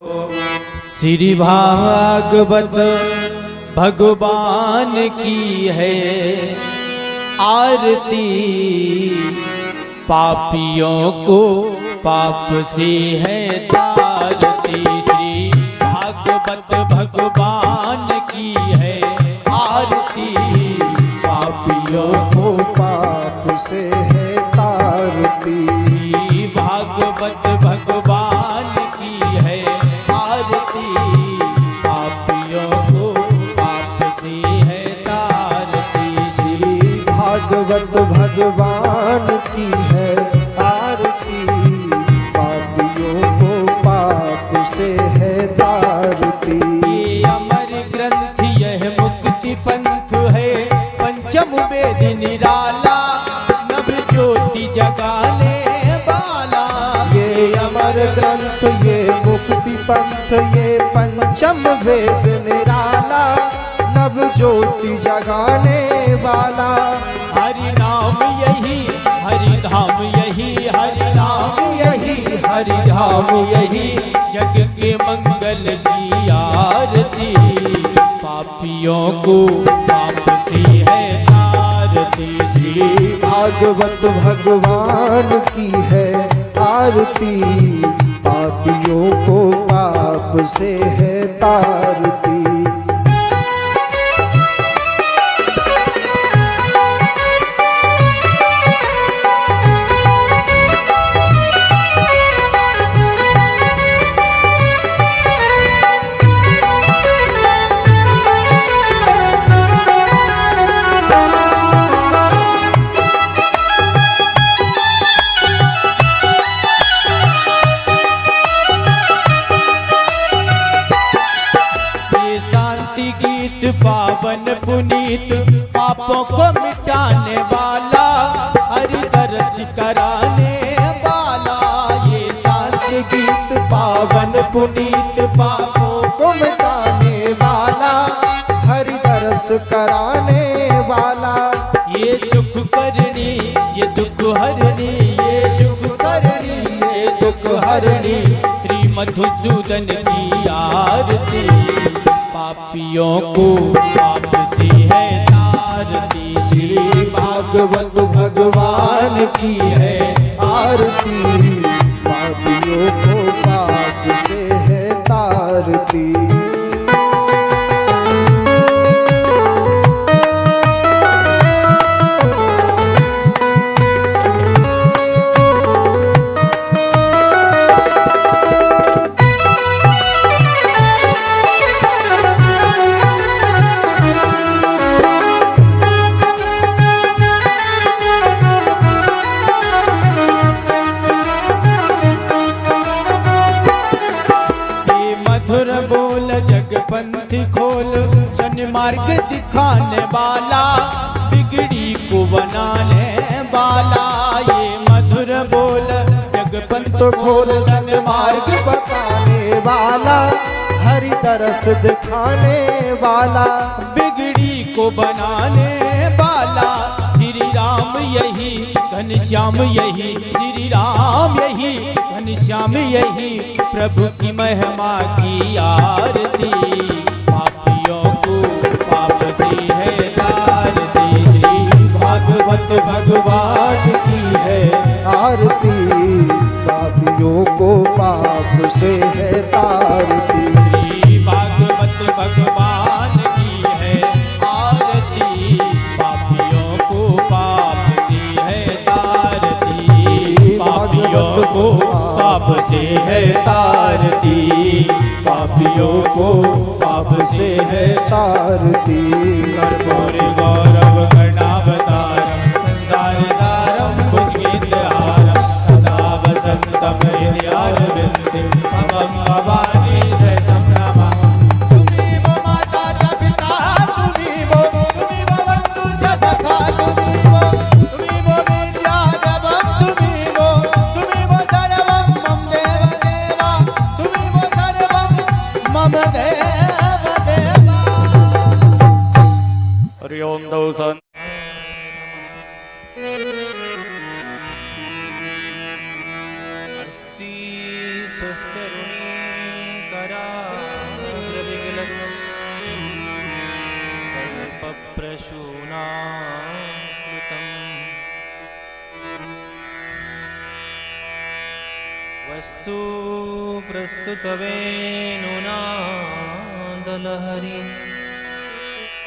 श्री भागवत भगवान की है आरती, पापियों को पाप से है तारती। श्री भागवत भगवान की है आरती, पापियों को पाप से है तारती। श्री भागवत भगवान की है आरती, पापियों को पाप से है तारती। श्री भागवत भगवान की है आरती, पापियों को पाप से है तारती। ये अमर ग्रंथ यह मुक्ति पंथ है, पंचम वेद निराला, नभ ज्योति जगाने वाला। ये अमर ग्रंथ ये मुक्ति पंथ ये पंचम वेद निराला, नव ज्योति जगाने वाला। हरि नाम यही हरि धाम यही, हरि नाम यही हरि धाम यही, जग के मंगल की आरती। पापियों को पाप से है तारती। श्री भागवत भगवान की है आरती, पापियों को पाप से है तारती। पावन पुनीत पापों को मिटाने वाला, हरि दर्श कराने वाला। ये शांति गीत पावन पुनीत पापों को मिटाने वाला, हरि दर्श कराने वाला। ये सुख करनी ये दुख हरनी, ये सुख करनी ये दुख हरनी, श्री मधुसूदन की आरती। पापियों को पाप से है तारती। श्री भागवत भगवान की है आरती, पापियों को पाप से है तारती। पंथी खोल सन्मार्ग दिखाने वाला, बिगड़ी को बनाने वाला। ये मधुर बोल जगपंथ खोल सन्मार्ग बताने वाला, हरि दरस दिखाने वाला। बिगड़ी को बनाने वाला, श्री राम यही घनश्याम यही, श्री राम यही घनश्याम यही, प्रभु की महिमा की आरती। पापियों को पाप से है तारती। श्री भागवत भगवान की है आरती, पापियों को पाप से है तारती। श्री भागवत भगवान की है आरती, पापियों को पाप से है तारती। पापियों को पाप से है तारती, पापियों को पाप से है तारती। कर्पूर गौरव गणावतारम, संसारसारम भुजगेन्द्रहारम, सदा वसन्तं हृदयारविन्दे, मम भवानी शरणं नमामि। तुमीव माता च पिता तुमीव बन्धु च सखा तुमीव विद्या देवं तुमीव सर्वं मम देव देवा, तुमीव सर्वं मम देव देवा। हरि ओम दौसन। अस्ति स्वस्तिरुणी कल्पप्रसूनाकृतम् वस्तु प्रस्तुतवेनुनादलहरि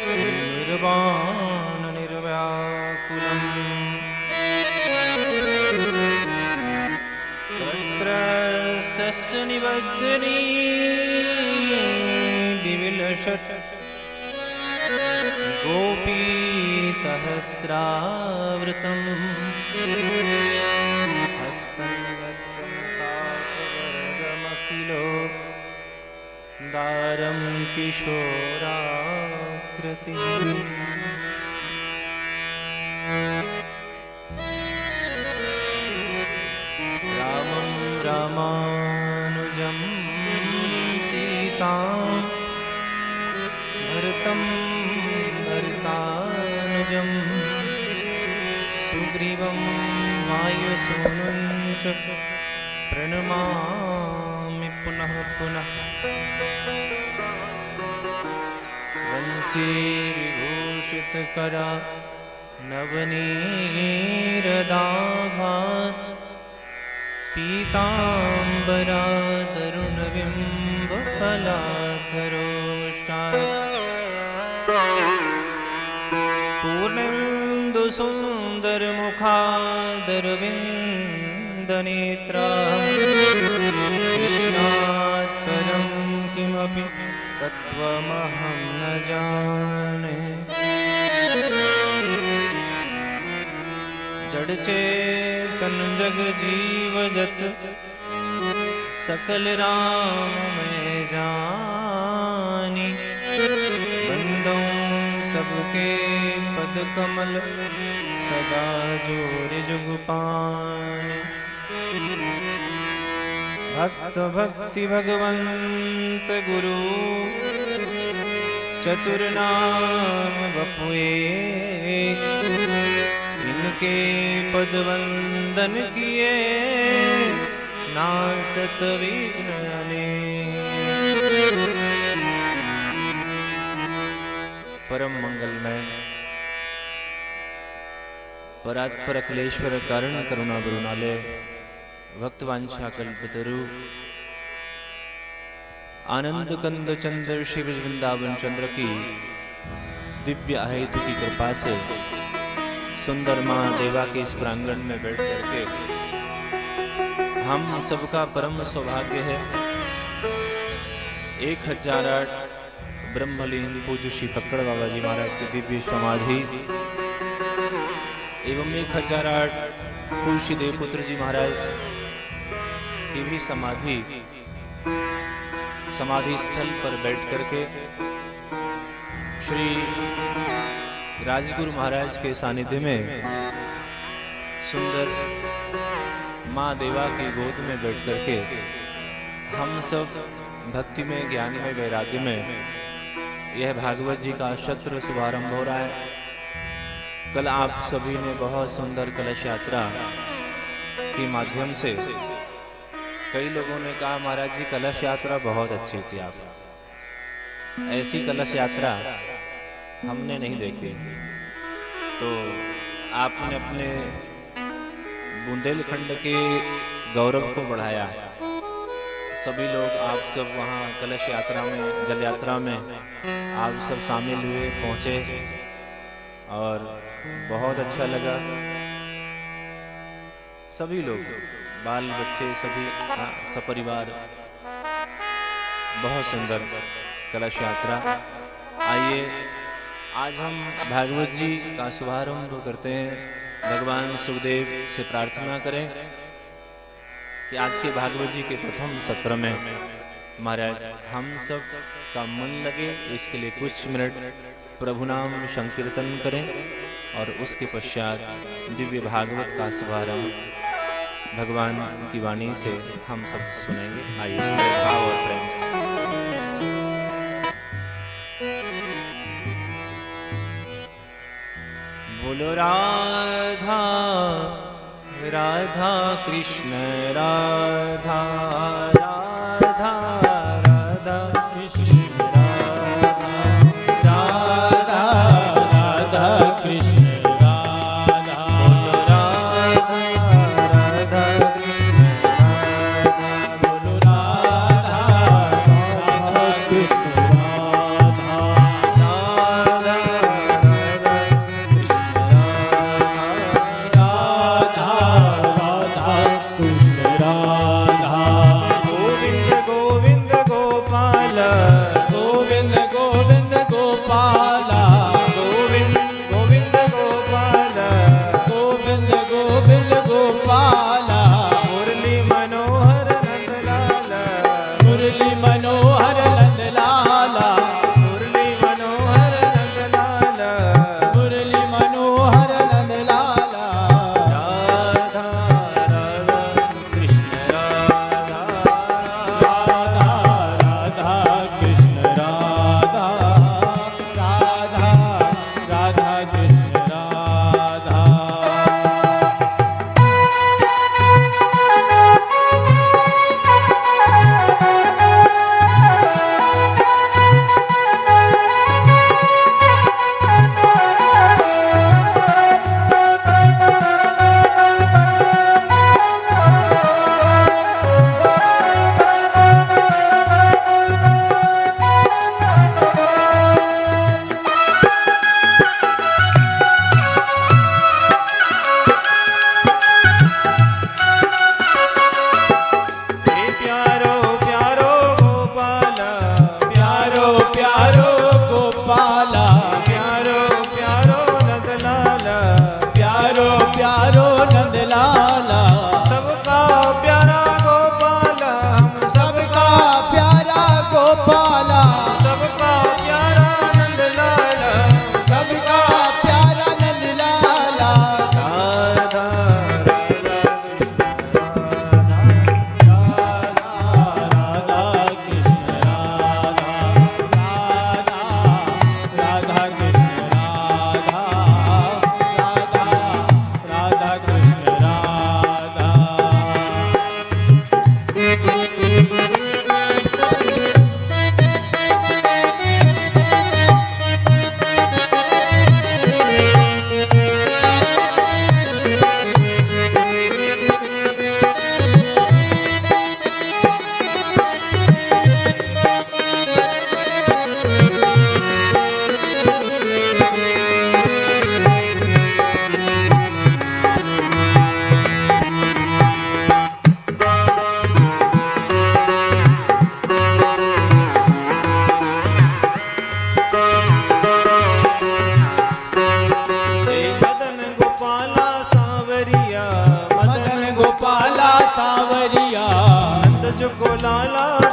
निर्वाण निर्व्याकुलम् सहस्रस्य निबद्धनी विविलसत् गोपी सहस्रावृतम् हस्तं हस्तमखिलो दारं किशोराकृतिः रामं रामानुजं सीतां भरतं भरतानुजं सुग्रीवं वायुसूनुं च प्रणमामि पुनः पुनः वंशी विभूषितकरा नवनीरदाभात् पीताम्बरा तरुणबिम्बफलाधरोष्टात् पूर्णेन्दुसुन्दरमुखादरविन्दनेत्रा कृष्णात् परं किमपि तत्त्वमहं न जाने जड़चेतन जग जीवजत सकल राम मैं जानी बंदों सबके पद कमल सदा जोर जुग पानी भक्त भक्ति भगवंत गुरु चतुर नाम बपुए इनके पद वंदन किए नासत विघ्न अनेक। परम मंगलमय परात्पर अखिलेश्वर कारण करुणा गुरुनालय भक्तवांछा कल्पतरु आनंद कंद चंद्र शिव वृंदावन चंद्र की दिव्य अहेतु की कृपा से सुंदर मां देवा के इस प्रांगण में बैठ करके हम सबका परम सौभाग्य है 1008 ब्रह्मलीन पूज्य श्री पकड़ बाबा जी महाराज की दिव्य समाधि एवं 1008 तुलसी देव पुत्र जी महाराज की भी समाधि स्थल पर बैठ करके श्री राजगुरु महाराज के सानिध्य में सुंदर माँ देवा की गोद में बैठ करके हम सब भक्ति में ज्ञान में वैराग्य में यह भागवत जी का सत्र शुभारंभ हो रहा है। कल आप सभी ने बहुत सुंदर कलश यात्रा के माध्यम से कई लोगों ने कहा महाराज जी कलश यात्रा बहुत अच्छी थी, आप ऐसी कलश यात्रा हमने नहीं देखी। तो आपने अपने बुंदेलखंड के गौरव को बढ़ाया। सभी लोग आप सब वहाँ कलश यात्रा में जल यात्रा में आप सब शामिल हुए पहुँचे और बहुत अच्छा लगा। सभी लोग बाल बच्चे सभी सपरिवार बहुत सुंदर कलश यात्रा। आइए आज हम भागवत जी का शुभारंभ करते हैं। भगवान सुखदेव से प्रार्थना करें कि आज के भागवत जी के प्रथम सत्र में महाराज हम सब का मन लगे, इसके लिए कुछ मिनट प्रभु नाम संकीर्तन करें और उसके पश्चात दिव्य भागवत का शुभारंभ भगवान की वाणी से हम सब सुनेंगे। आइए भाव और प्रेम से। बोलो राधा राधा कृष्ण राधा राधा राधा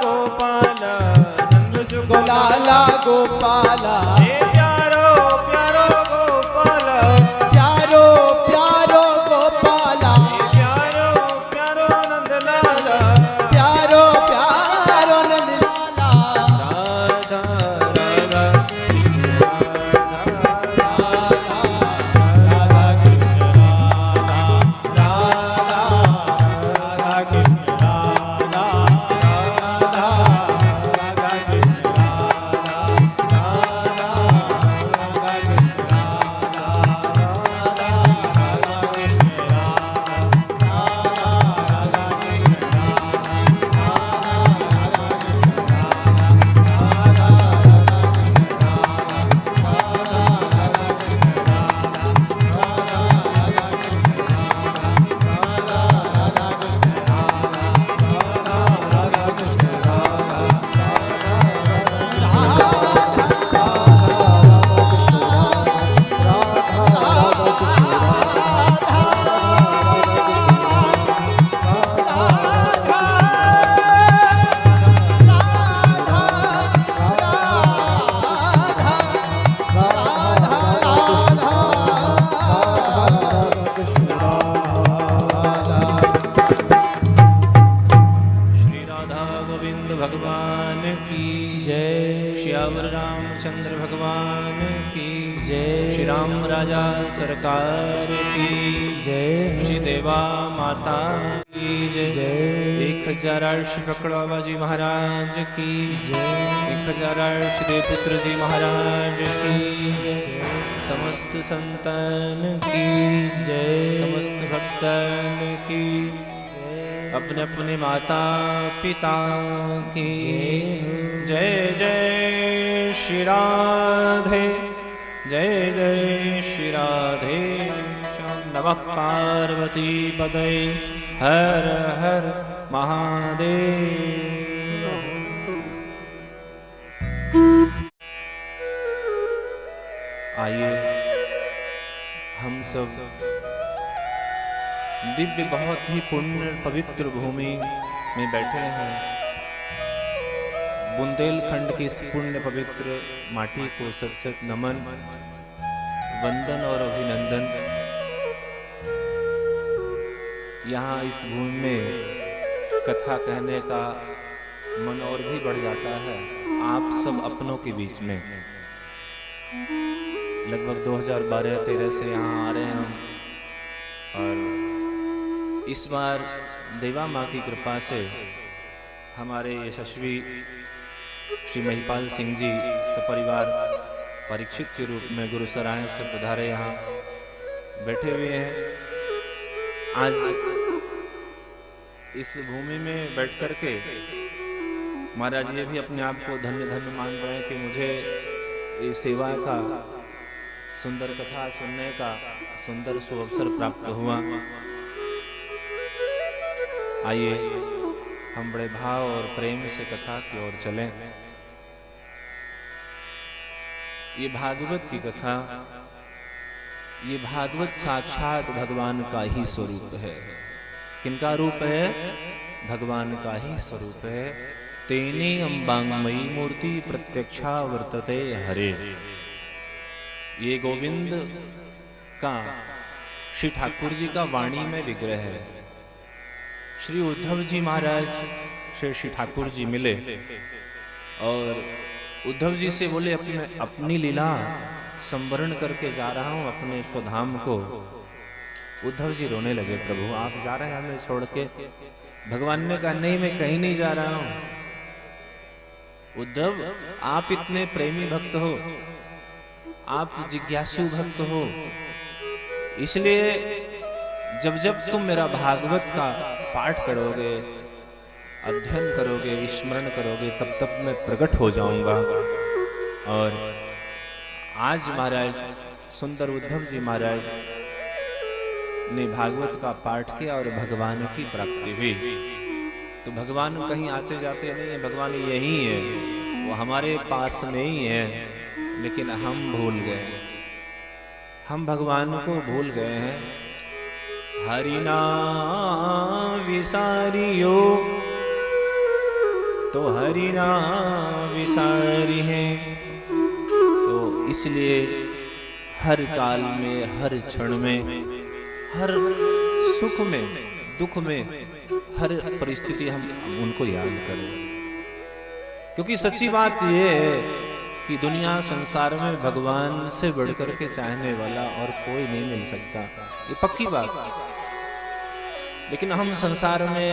गोपाल नंद जुगु लाला गोपाला हे प्यारो प्यारो गोपाल प्यारो प्यारो गोपाला हे प्यारो प्यारो नंद लाला प्यारो प्यारो नंद लाला राधा राधा राधा कृष्ण राधा राधा राधा कृष्ण राधा राधा राधा कृष्ण राधा राधा राधा कृष्ण राधा राधा राधा कृष्ण राधा राधा राधा कृष्ण श्री राधा गोविंद भगवान की जय। श्यावर रामचंद्र भगवान की जय। श्री राम राजा सरकार की जय। श्री देवा माता की जय। 1000 श्री पकड़ो बाबा जी महाराज की जय। 1000 श्री पुत्र जी महाराज की जय। समस्त संतान की जय। समस्त भक्तन की अपने अपने माता पिता की जय। जय श्री राधे जय जय श्री राधे। नमः पार्वती पते हर हर महादेव। आइए हम सब दिव्य बहुत ही पुण्य पवित्र भूमि में बैठे हैं। बुंदेलखंड की इस पुण्य पवित्र माटी को सत सत नमन वंदन और अभिनंदन। यहाँ इस भूमि में कथा कहने का मन और भी बढ़ जाता है। आप सब अपनों के बीच में लगभग 2012-13 से यहाँ आ रहे हैं हम, और इस बार देवा माँ की कृपा से हमारे यशस्वी श्री महिपाल सिंह जी सपरिवार परीक्षित के रूप में गुरु सराय से पधारे यहाँ बैठे हुए हैं। आज इस भूमि में बैठ कर के महाराज ये भी अपने आप को धन्य धन्य मान रहे हैं कि मुझे इस सेवा का सुंदर कथा सुनने का सुंदर सुअवसर प्राप्त हुआ। आइए हम बड़े भाव और प्रेम से कथा की ओर चलें। ये भागवत की कथा, ये भागवत साक्षात भगवान का ही स्वरूप है। किनका रूप है? भगवान का ही स्वरूप है। तेने अंबांगमयी मूर्ति प्रत्यक्षा वर्तते हरे। ये गोविंद का श्री ठाकुर जी का वाणी में विग्रह है। श्री उद्धव जी महाराज से श्री ठाकुर जी मिले और उद्धव जी से बोले अपनी लीला संवरण करके जा रहा हूं अपने स्वधाम को। उद्धव जी रोने लगे, प्रभु आप जा रहे हैं हमें छोड़ के? भगवान ने कहा नहीं, मैं कहीं नहीं जा रहा हूं। उद्धव आप इतने प्रेमी भक्त हो, आप जिज्ञासु भक्त हो, इसलिए जब जब तुम मेरा भागवत का पाठ करोगे, अध्ययन करोगे, विस्मरण करोगे, तब तब मैं प्रकट हो जाऊंगा। और आज महाराज सुंदर उद्धव जी महाराज ने भागवत का पाठ किया और भगवान की प्राप्ति हुई। तो भगवान कहीं आते जाते नहीं है, भगवान यही है, वो हमारे पास में ही है, लेकिन हम भूल गए, हम भगवान को भूल गए हैं। हरि नाम विसारियो तो हरि ना विसारी हैं। तो इसलिए हर काल में, हर क्षण में, हर सुख में, दुख में, हर परिस्थिति हम उनको याद करें। क्योंकि सच्ची बात यह है कि दुनिया संसार में भगवान से बढ़कर के चाहने वाला और कोई नहीं मिल सकता, ये पक्की बात है। लेकिन हम संसार में,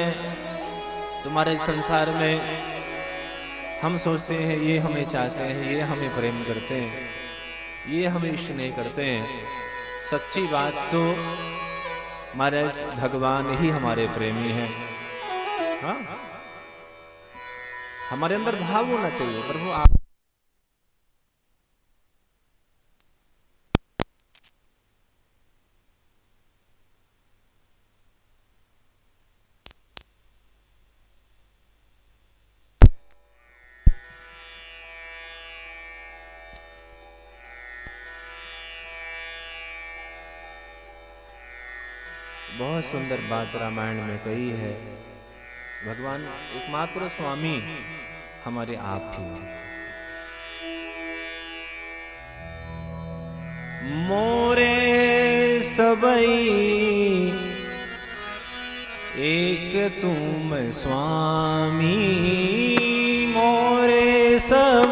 तुम्हारे संसार में हम सोचते हैं ये हमें चाहते हैं, ये हमें प्रेम करते हैं, ये हमें इष्ट नहीं करते हैं। सच्ची बात तो महाराज भगवान ही हमारे प्रेमी हैं। हाँ, हमारे अंदर भाव होना चाहिए, प्रभु आप बहुत सुंदर बात रामायण में कही है। भगवान एकमात्र स्वामी हमारे आप ही हैं। मोरे सबई एक तुम स्वामी, मोरे सब